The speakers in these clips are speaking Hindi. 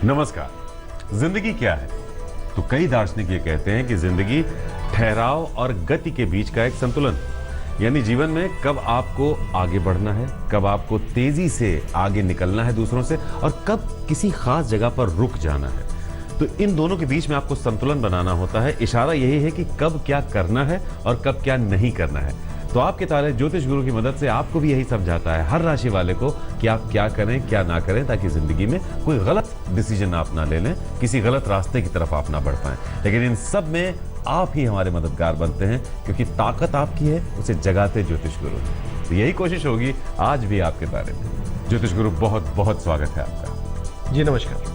नमस्कार। जिंदगी क्या है? तो कई दार्शनिक ये कहते हैं कि जिंदगी ठहराव और गति के बीच का एक संतुलन, यानी जीवन में कब आपको आगे बढ़ना है, कब आपको तेजी से आगे निकलना है दूसरों से, और कब किसी खास जगह पर रुक जाना है। तो इन दोनों के बीच में आपको संतुलन बनाना होता है। इशारा यही है कि कब क्या करना है और कब क्या नहीं करना है। तो आपके तारे ज्योतिष गुरु की मदद से आपको भी यही समझाता है, हर राशि वाले को, कि आप क्या करें क्या ना करें, ताकि जिंदगी में कोई गलत डिसीजन आप ना ले लें, किसी गलत रास्ते की तरफ आप ना बढ़ पाएं। लेकिन इन सब में आप ही हमारे मददगार बनते हैं, क्योंकि ताकत आपकी है, उसे जगाते ज्योतिष गुरु हैं। तो यही कोशिश होगी आज भी आपके बारे में। ज्योतिष गुरु बहुत बहुत स्वागत है आपका। जी नमस्कार।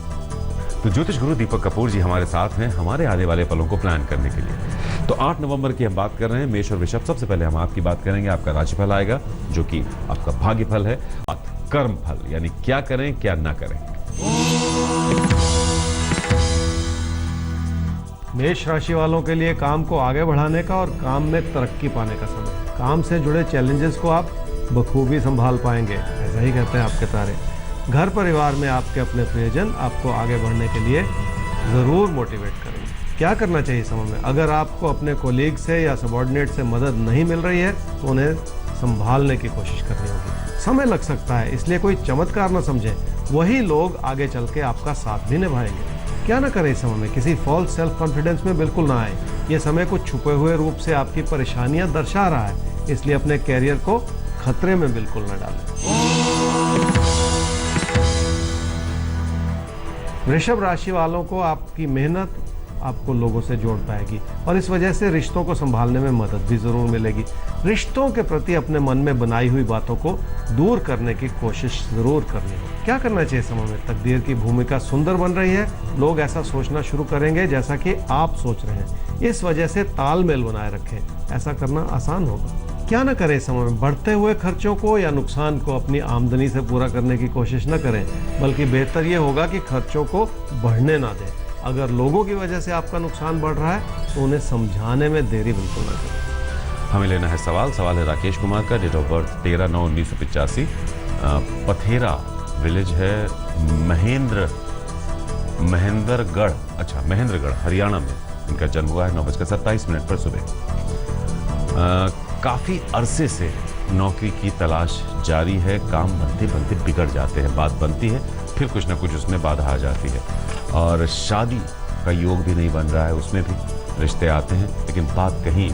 तो ज्योतिष गुरु दीपक कपूर जी हमारे साथ हैं हमारे आने वाले पलों को प्लान करने के लिए। तो 8 नवंबर की हम बात कर रहे हैं, मेष और वृषभ। सबसे पहले हम आपकी बात करेंगे, आपका राशिफल आएगा जो कि आपका भाग्य फल है, और कर्म फल, यानी क्या करें क्या ना करें। मेष राशि वालों के लिए काम को आगे बढ़ाने का और काम में तरक्की पाने का समय। काम से जुड़े चैलेंजेस को आप बखूबी संभाल पाएंगे, ऐसा ही कहते हैं आपके तारे। घर परिवार में आपके अपने प्रियजन आपको आगे बढ़ने के लिए ज़रूर मोटिवेट करेंगे। क्या करना चाहिए समय में? अगर आपको अपने कोलीग से या सबॉर्डिनेट से मदद नहीं मिल रही है तो उन्हें संभालने की कोशिश करनी होगी। समय लग सकता है, इसलिए कोई चमत्कार न समझें। वही लोग आगे चल के आपका साथ भी निभाएंगे। क्या ना करें इस समय में? किसी फॉल्स सेल्फ कॉन्फिडेंस में बिल्कुल ना आए। ये समय कुछ छुपे हुए रूप से आपकी परेशानियां दर्शा रहा है, इसलिए अपने कैरियर को खतरे में बिल्कुल न डालें। वृषभ राशि वालों को आपकी मेहनत आपको लोगों से जोड़ पाएगी, और इस वजह से रिश्तों को संभालने में मदद भी जरूर मिलेगी। रिश्तों के प्रति अपने मन में बनाई हुई बातों को दूर करने की कोशिश जरूर करनी है। क्या करना चाहिए समय में? तकदीर की भूमिका सुंदर बन रही है। लोग ऐसा सोचना शुरू करेंगे जैसा कि आप सोच रहे हैं। इस वजह से तालमेल बनाए रखें, ऐसा करना आसान होगा। क्या ना करें समय में? बढ़ते हुए खर्चों को या नुकसान को अपनी आमदनी से पूरा करने की कोशिश न करें, बल्कि बेहतर ये होगा कि खर्चों को बढ़ने ना दें। अगर लोगों की वजह से आपका नुकसान बढ़ रहा है तो उन्हें समझाने में देरी बिल्कुल न करें। हमें लेना है सवाल है राकेश कुमार का, डेट ऑफ बर्थ 13/9/1985, पथेरा विलेज है, महेंद्रगढ़, अच्छा महेंद्रगढ़ हरियाणा में इनका जन्म हुआ है 9:27 पर सुबह। काफ़ी अरसे से नौकरी की तलाश जारी है, काम बनते बनते बिगड़ जाते हैं, बात बनती है फिर कुछ ना कुछ उसमें बाधा आ जाती है, और शादी का योग भी नहीं बन रहा है, उसमें भी रिश्ते आते हैं लेकिन बात कहीं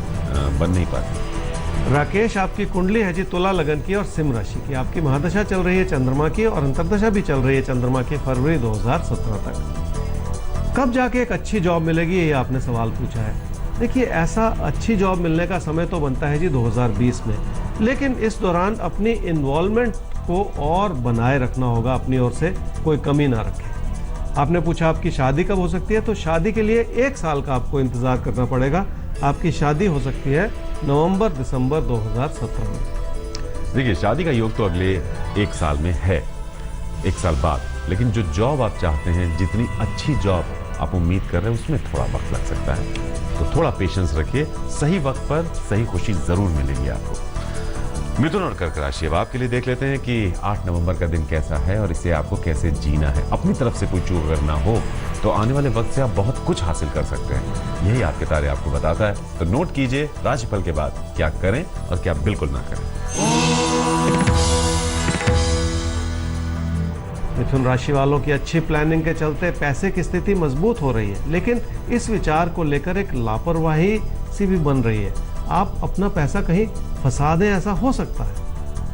बन नहीं पाती। राकेश, आपकी कुंडली है जी तुला लगन की और सिंह राशि की। आपकी महादशा चल रही है चंद्रमा की, और अंतर्दशा भी चल रही है चंद्रमा की फरवरी 2017 तक। कब जाके एक अच्छी जॉब मिलेगी, ये आपने सवाल पूछा है। देखिए, ऐसा अच्छी जॉब मिलने का समय तो बनता है जी 2020 में, लेकिन इस दौरान अपनी इन्वॉल्वमेंट को और बनाए रखना होगा, अपनी ओर से कोई कमी ना रखें। आपने पूछा आपकी शादी कब हो सकती है, तो शादी के लिए 1 साल का आपको इंतजार करना पड़ेगा। आपकी शादी हो सकती है नवंबर-दिसंबर 2017 में। देखिए, शादी का योग तो अगले 1 साल में है, 1 साल बाद, लेकिन जो जॉब आप चाहते हैं, जितनी अच्छी जॉब आप उम्मीद कर रहे हैं, उसमें थोड़ा वक्त लग सकता है। तो थोड़ा पेशेंस रखिए, सही वक्त पर सही खुशी जरूर मिलेगी आपको। मिथुन और कर्क राशि, अब आपके लिए देख लेते हैं कि 8 नवंबर का दिन कैसा है और इसे आपको कैसे जीना है। अपनी तरफ से कोई चूक अगर ना हो तो आने वाले वक्त से आप बहुत कुछ हासिल कर सकते हैं, यही आपके तारे आपको बताता है। तो नोट कीजिए राशिफल के बाद क्या करें और क्या बिल्कुल ना करें। मिथुन राशि वालों की अच्छी प्लानिंग के चलते पैसे की स्थिति मजबूत हो रही है, लेकिन इस विचार को लेकर एक लापरवाही सी भी बन रही है। आप अपना पैसा कहीं फंसा दें, ऐसा हो सकता है।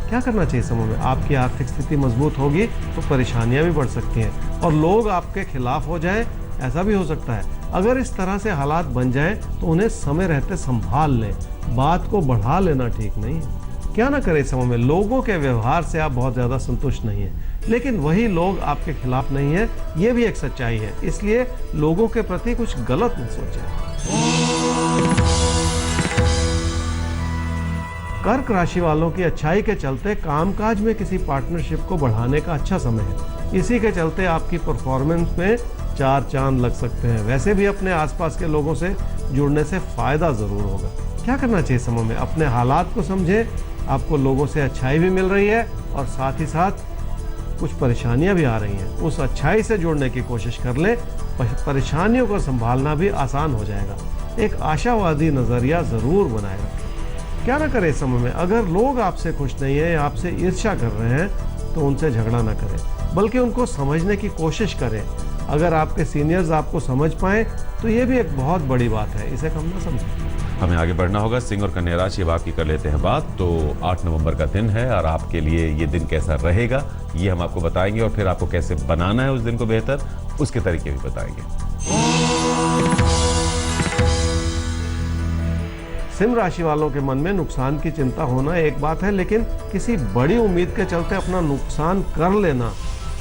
क्या करना चाहिए समय में? आपकी आर्थिक स्थिति मजबूत होगी तो परेशानियां भी बढ़ सकती हैं, और लोग आपके खिलाफ हो जाएं, ऐसा भी हो सकता है। अगर इस तरह से हालात बन जाएं तो उन्हें समय रहते संभाल लें, बात को बढ़ा लेना ठीक नहीं है। क्या ना करें समय में? लोगों के व्यवहार से आप बहुत ज़्यादा संतुष्ट नहीं हैं, लेकिन वही लोग आपके खिलाफ नहीं है, ये भी एक सच्चाई है। इसलिए लोगों के प्रति कुछ गलत न सोचें। कर्क राशि वालों की अच्छाई के चलते कामकाज में किसी पार्टनरशिप को बढ़ाने का अच्छा समय है। इसी के चलते आपकी परफॉर्मेंस में 4 चांद लग सकते हैं। वैसे भी अपने आसपास के लोगों से जुड़ने से फायदा जरूर होगा। क्या करना चाहिए समय में? अपने हालात को समझें, आपको लोगों से अच्छाई भी मिल रही है और साथ ही साथ कुछ परेशानियां भी आ रही हैं, उस अच्छाई से जुड़ने की कोशिश कर लें। परेशानियों को संभालना भी आसान हो जाएगा। एक आशावादी नज़रिया ज़रूर बनाए रखें। क्या ना करें इस समय में, अगर लोग आपसे खुश नहीं हैं या आपसे ईर्ष्या कर रहे हैं तो उनसे झगड़ा ना करें, बल्कि उनको समझने की कोशिश करें। अगर आपके सीनियर्स आपको समझ पाएँ तो ये भी एक बहुत बड़ी बात है, इसे कम ना समझें। हमें आगे बढ़ना होगा। सिंह और कन्या राशि, अब आपकी कर लेते हैं बात। तो 8 नवंबर का दिन है और आपके लिए ये दिन कैसा रहेगा ये हम आपको बताएंगे, और फिर आपको कैसे बनाना है उस दिन को बेहतर, उसके तरीके भी बताएंगे। सिंह राशि वालों के मन में नुकसान की चिंता होना एक बात है, लेकिन किसी बड़ी उम्मीद के चलते अपना नुकसान कर लेना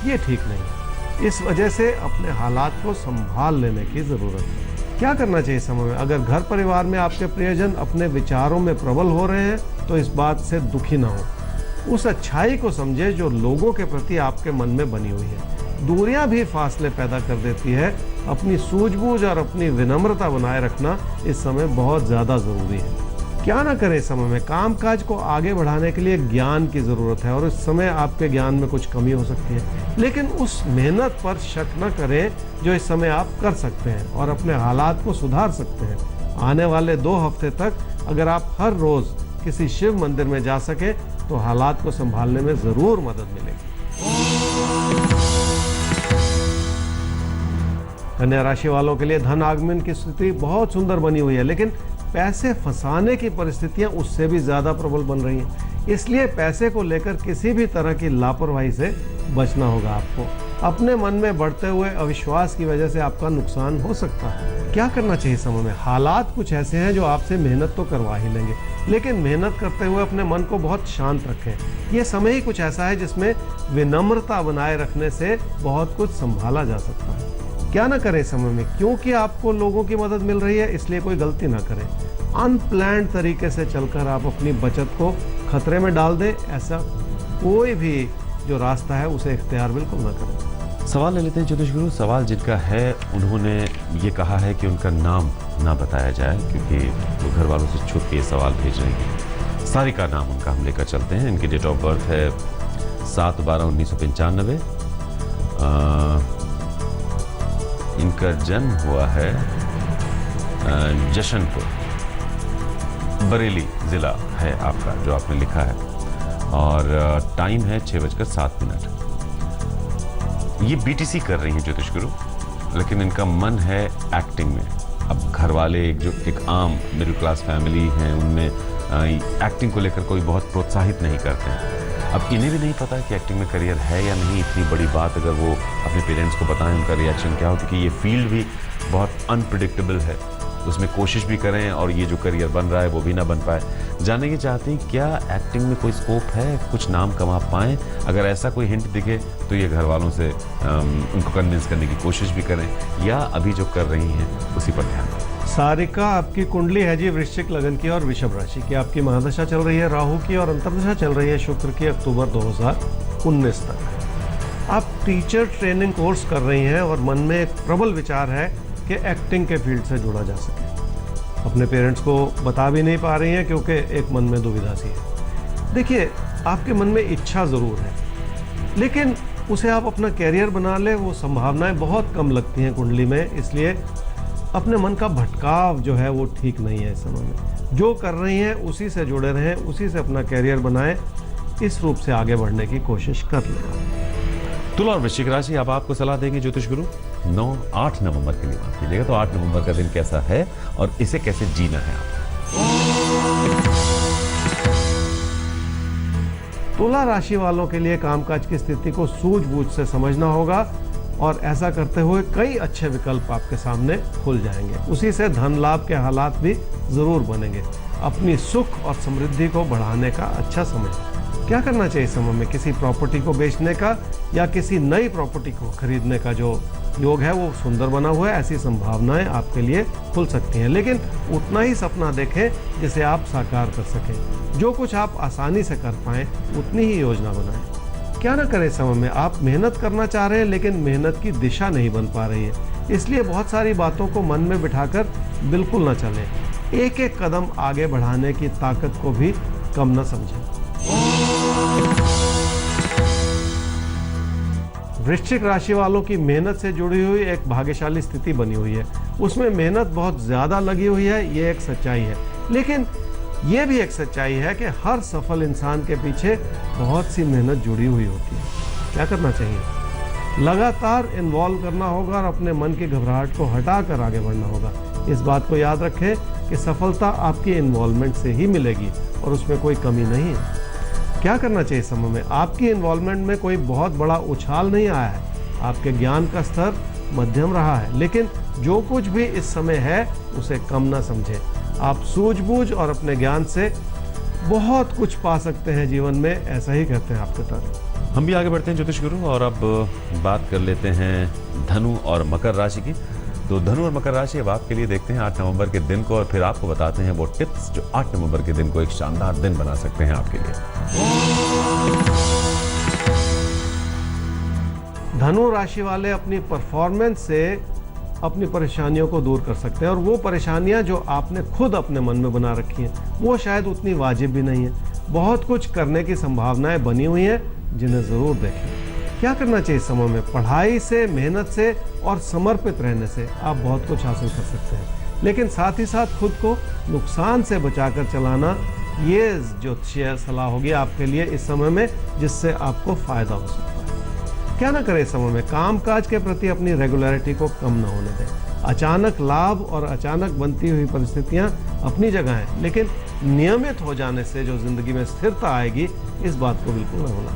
ये ठीक नहीं है। इस वजह से अपने हालात को संभाल लेने की जरूरत है। क्या करना चाहिए समय में? अगर घर परिवार में आपके प्रियजन अपने विचारों में प्रबल हो रहे हैं तो इस बात से दुखी ना हो। उस अच्छाई को समझे जो लोगों के प्रति आपके मन में बनी हुई है। दूरियां भी फासले पैदा कर देती है। अपनी सूझबूझ और अपनी विनम्रता बनाए रखना इस समय बहुत ज़्यादा ज़रूरी है। क्या ना करें इस समय में? कामकाज को आगे बढ़ाने के लिए ज्ञान की ज़रूरत है और इस समय आपके ज्ञान में कुछ कमी हो सकती है, लेकिन उस मेहनत पर शक न करें जो इस समय आप कर सकते हैं और अपने हालात को सुधार सकते हैं। आने वाले 2 हफ्ते तक अगर आप हर रोज़ किसी शिव मंदिर में जा सके तो हालात को संभालने में ज़रूर मदद मिलेगी। कन्या राशि वालों के लिए धन आगमन की स्थिति बहुत सुंदर बनी हुई है, लेकिन पैसे फंसाने की परिस्थितियां उससे भी ज़्यादा प्रबल बन रही हैं। इसलिए पैसे को लेकर किसी भी तरह की लापरवाही से बचना होगा आपको। अपने मन में बढ़ते हुए अविश्वास की वजह से आपका नुकसान हो सकता है। क्या करना चाहिए समय में? हालात कुछ ऐसे हैं जो आपसे मेहनत तो करवा ही लेंगे, लेकिन मेहनत करते हुए अपने मन को बहुत शांत रखें। ये समय ही कुछ ऐसा है जिसमें विनम्रता बनाए रखने से बहुत कुछ संभाला जा सकता है। क्या ना करें समय में? क्योंकि आपको लोगों की मदद मिल रही है इसलिए कोई गलती ना करें। अनप्लान्ड तरीके से चलकर आप अपनी बचत को खतरे में डाल दें, ऐसा कोई भी जो रास्ता है उसे इख्तियार बिल्कुल ना करें। सवाल ले लेते हैं ज्योतिष गुरु। सवाल जिनका है उन्होंने ये कहा है कि उनका नाम ना बताया जाए, क्योंकि वो घर वालों से छुप के ये सवाल भेज रहे हैं। सारिका नाम उनका हम लेकर चलते हैं। इनकी डेट ऑफ बर्थ है 7/12/1995। इनका जन्म हुआ है जशनपुर, बरेली ज़िला है आपका जो आपने लिखा है, और टाइम है 6:07। ये बीटीसी कर रही हैं ज्योतिष गुरु, लेकिन इनका मन है एक्टिंग में। अब घर वाले एक आम मिडिल क्लास फैमिली हैं, उनमें एक्टिंग को लेकर कोई बहुत प्रोत्साहित नहीं करते हैं। अब इन्हें भी नहीं पता कि एक्टिंग में करियर है या नहीं। इतनी बड़ी बात अगर वो अपने पेरेंट्स को बताएं उनका रिएक्शन क्या हो, क्योंकि ये फील्ड भी बहुत अनप्रिडिक्टेबल है। उसमें कोशिश भी करें और ये जो करियर बन रहा है वो भी ना बन पाए। जानने की चाहते हैं क्या एक्टिंग में कोई स्कोप है, कुछ नाम कमा पाएँ? अगर ऐसा कोई हिंट दिखे तो ये घर वालों से उनको कन्विंस करने की कोशिश भी करें, या अभी जो कर रही हैं उसी पर ध्यान दें। सारिका, आपकी कुंडली है जी वृश्चिक लगन की और वृषभ राशि की। आपकी महादशा चल रही है राहु की और अंतर्दशा चल रही है शुक्र की अक्टूबर 2019 तक। आप टीचर ट्रेनिंग कोर्स कर रही हैं और मन में एक प्रबल विचार है कि एक्टिंग के फील्ड से जुड़ा जा सके। अपने पेरेंट्स को बता भी नहीं पा रही हैं क्योंकि एक मन में दुविधा सी है। देखिए, आपके मन में इच्छा ज़रूर है, लेकिन उसे आप अपना कैरियर बना ले वो संभावनाएं बहुत कम लगती हैं कुंडली में। इसलिए अपने मन का भटकाव जो है वो ठीक नहीं है। इस समय में जो कर रही हैं उसी से जुड़े रहें, उसी से अपना कैरियर बनाएं, इस रूप से आगे बढ़ने की कोशिश कर लें। तुला और वृश्चिक राशि, अब आपको सलाह देंगे ज्योतिष गुरु 8 नवंबर के लिए बात कीजिएगा। तो 8 नवंबर का दिन कैसा है और इसे कैसे जीना है आपको? तुला राशि वालों के लिए कामकाज की स्थिति को सूझबूझ से समझना होगा और ऐसा करते हुए कई अच्छे विकल्प आपके सामने खुल जाएंगे। उसी से धन लाभ के हालात भी जरूर बनेंगे। अपनी सुख और समृद्धि को बढ़ाने का अच्छा समय है। क्या करना चाहिए समय में? किसी प्रॉपर्टी को बेचने का या किसी नई प्रॉपर्टी को खरीदने का जो योग है वो सुंदर बना हुआ है। ऐसी संभावनाएं आपके लिए खुल सकती हैं, लेकिन उतना ही सपना देखें जिसे आप साकार कर सकें। जो कुछ आप आसानी से कर पाएं उतनी ही योजना बनाएं। क्या ना करें समय में? आप मेहनत करना चाह रहे हैं लेकिन मेहनत की दिशा नहीं बन पा रही है, इसलिए बहुत सारी बातों को मन में बिठाकर बिल्कुल ना चलें। एक एक कदम आगे बढ़ाने की ताकत को भी कम न समझें। वृश्चिक राशि वालों की मेहनत से जुड़ी हुई एक भाग्यशाली स्थिति बनी हुई है। उसमें मेहनत बहुत ज़्यादा लगी हुई है, ये एक सच्चाई है। लेकिन ये भी एक सच्चाई है कि हर सफल इंसान के पीछे बहुत सी मेहनत जुड़ी हुई होती है। क्या करना चाहिए? लगातार इन्वॉल्व करना होगा और अपने मन की घबराहट को हटाकर आगे बढ़ना होगा। इस बात को याद रखें कि सफलता आपकी इन्वॉल्वमेंट से ही मिलेगी और उसमें कोई कमी नहीं है। क्या करना चाहिए समय में? आपकी इन्वॉल्वमेंट में कोई बहुत बड़ा उछाल नहीं आया है। आपके ज्ञान का स्तर मध्यम रहा है, लेकिन जो कुछ भी इस समय है उसे कम ना समझें। आप सूझबूझ और अपने ज्ञान से बहुत कुछ पा सकते हैं जीवन में, ऐसा ही कहते हैं आपके तारे। हम भी आगे बढ़ते हैं ज्योतिष गुरु, और अब बात कर लेते हैं धनु और मकर राशि की। तो धनु और मकर राशि अब आपके लिए देखते हैं 8 नवंबर के दिन को, और फिर आपको बताते हैं वो टिप्स जो 8 नवंबर के दिन को एक शानदार दिन बना सकते हैं आपके लिए। धनु राशि वाले अपनी परफॉर्मेंस से अपनी परेशानियों को दूर कर सकते हैं, और वो परेशानियां जो आपने खुद अपने मन में बना रखी हैं वो शायद उतनी वाजिब भी नहीं है। बहुत कुछ करने की संभावनाएं बनी हुई हैं जिन्हें ज़रूर देखें। क्या करना चाहिए समय में? पढ़ाई से, मेहनत से और समर्पित रहने से आप बहुत कुछ हासिल कर सकते हैं, लेकिन साथ ही साथ खुद को नुकसान से बचाकर चलाना, ये ज्योतिषीय सलाह होगी आपके लिए इस समय में, जिससे आपको फायदा हो सकता है। क्या ना करें समय में? कामकाज के प्रति अपनी रेगुलरिटी को कम ना होने दें। अचानक लाभ और अचानक बनती हुई परिस्थितियां अपनी जगह हैं, लेकिन नियमित हो जाने से जो जिंदगी में स्थिरता आएगी, इस बात को बिल्कुल न भूलें।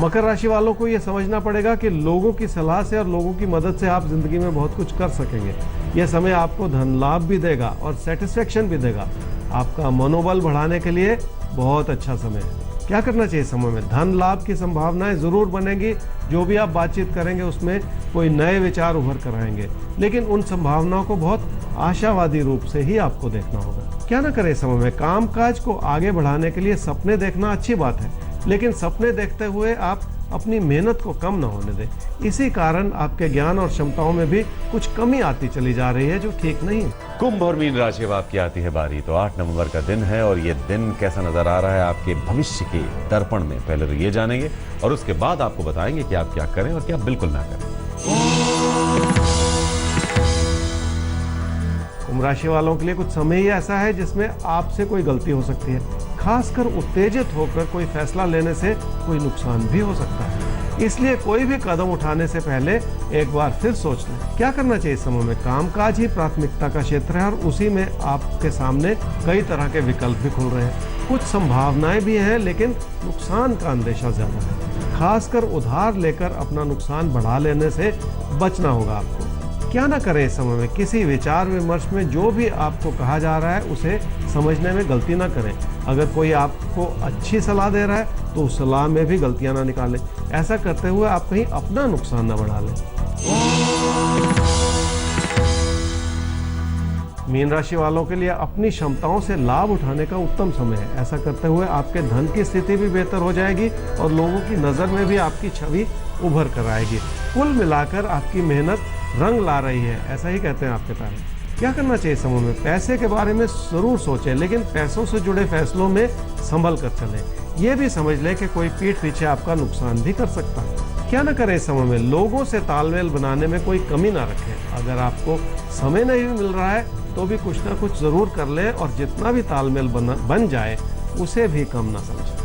मकर राशि वालों को यह समझना पड़ेगा कि लोगों की सलाह से और लोगों की मदद से आप जिंदगी में बहुत कुछ कर सकेंगे। यह समय आपको धन लाभ भी देगा और सेटिस्फेक्शन भी देगा। आपका मनोबल बढ़ाने के लिए बहुत अच्छा समय है। क्या करना चाहिए समय में? धन लाभ की संभावनाएं जरूर बनेंगी। जो भी आप बातचीत करेंगे उसमें कोई नए विचार उभर कर आएंगे, लेकिन उन संभावनाओं को बहुत आशावादी रूप से ही आपको देखना होगा। क्या ना करें समय में? कामकाज को आगे बढ़ाने के लिए सपने देखना अच्छी बात है, लेकिन सपने देखते हुए आप अपनी मेहनत को कम न होने दें। इसी कारण आपके ज्ञान और क्षमताओं में भी कुछ कमी आती चली जा रही है, जो ठीक नहीं है। कुंभ और मीन राशि अब आपकी आती है बारी। तो 8 नवंबर का दिन है, और ये दिन कैसा नजर आ रहा है आपके भविष्य के दर्पण में, पहले तो ये जानेंगे और उसके बाद आपको बताएंगे कि आप क्या करें और क्या बिल्कुल ना करें। कुंभ राशि वालों के लिए कुछ समय ही ऐसा है जिसमें आपसे कोई गलती हो सकती है। खासकर उत्तेजित होकर कोई फैसला लेने से कोई नुकसान भी हो सकता है। इसलिए कोई भी कदम उठाने से पहले एक बार फिर सोच लें। क्या करना चाहिए समय में? कामकाज ही प्राथमिकता का क्षेत्र है, और उसी में आपके सामने कई तरह के विकल्प भी खुल रहे हैं। कुछ संभावनाएं भी हैं, लेकिन नुकसान का अंदेशा ज्यादा है। खासकर उधार लेकर अपना नुकसान बढ़ा लेने से बचना होगा आपको। क्या ना करें इस समय में? किसी विचार विमर्श में जो भी आपको कहा जा रहा है उसे समझने में गलती ना करें। अगर कोई आपको अच्छी सलाह दे रहा है तो उस सलाह में भी गलतियां ना निकालें। ऐसा करते हुए आप कहीं अपना नुकसान ना बढ़ा लें। मीन राशि वालों के लिए अपनी क्षमताओं से लाभ उठाने का उत्तम समय है। ऐसा करते हुए आपके धन की स्थिति भी बेहतर हो जाएगी और लोगों की नज़र में भी आपकी छवि उभर कर आएगी। कुल मिलाकर आपकी मेहनत रंग ला रही है, ऐसा ही कहते हैं आपके तारे। क्या करना चाहिए समय में? पैसे के बारे में जरूर सोचें, लेकिन पैसों से जुड़े फैसलों में संभल कर चलें। ये भी समझ लें कि कोई पीठ पीछे आपका नुकसान भी कर सकता है। क्या ना करें इस समय में? लोगों से तालमेल बनाने में कोई कमी ना रखें। अगर आपको समय नहीं मिल रहा है तो भी कुछ ना कुछ जरूर कर लें, और जितना भी तालमेल बन जाए उसे भी कम ना समझें।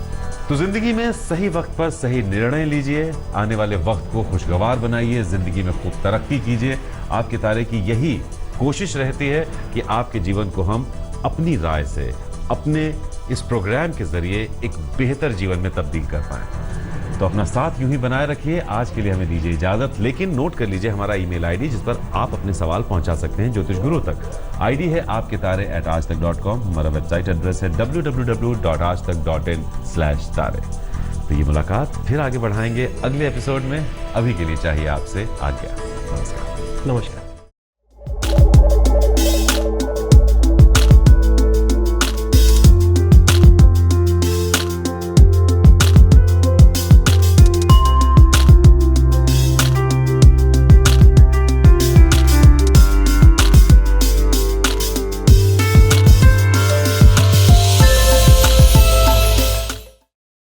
तो जिंदगी में सही वक्त पर सही निर्णय लीजिए, आने वाले वक्त को खुशगवार बनाइए, जिंदगी में खूब तरक्की कीजिए। आपके तारे की यही कोशिश रहती है कि आपके जीवन को हम अपनी राय से, अपने इस प्रोग्राम के जरिए एक बेहतर जीवन में तब्दील कर पाएं। तो अपना साथ यूं ही बनाए रखिए। आज के लिए हमें दीजिए इजाजत, लेकिन नोट कर लीजिए हमारा ईमेल आईडी जिस पर आप अपने सवाल पहुंचा सकते हैं ज्योतिष गुरु तक। आईडी है आपके तारे@aajtak.com। हमारा वेबसाइट एड्रेस है www.aajtak.in/तारे। तो ये मुलाकात फिर आगे बढ़ाएंगे अगले एपिसोड में। अभी के लिए चाहिए आपसे आज्ञा। नमस्कार। नमस्कार।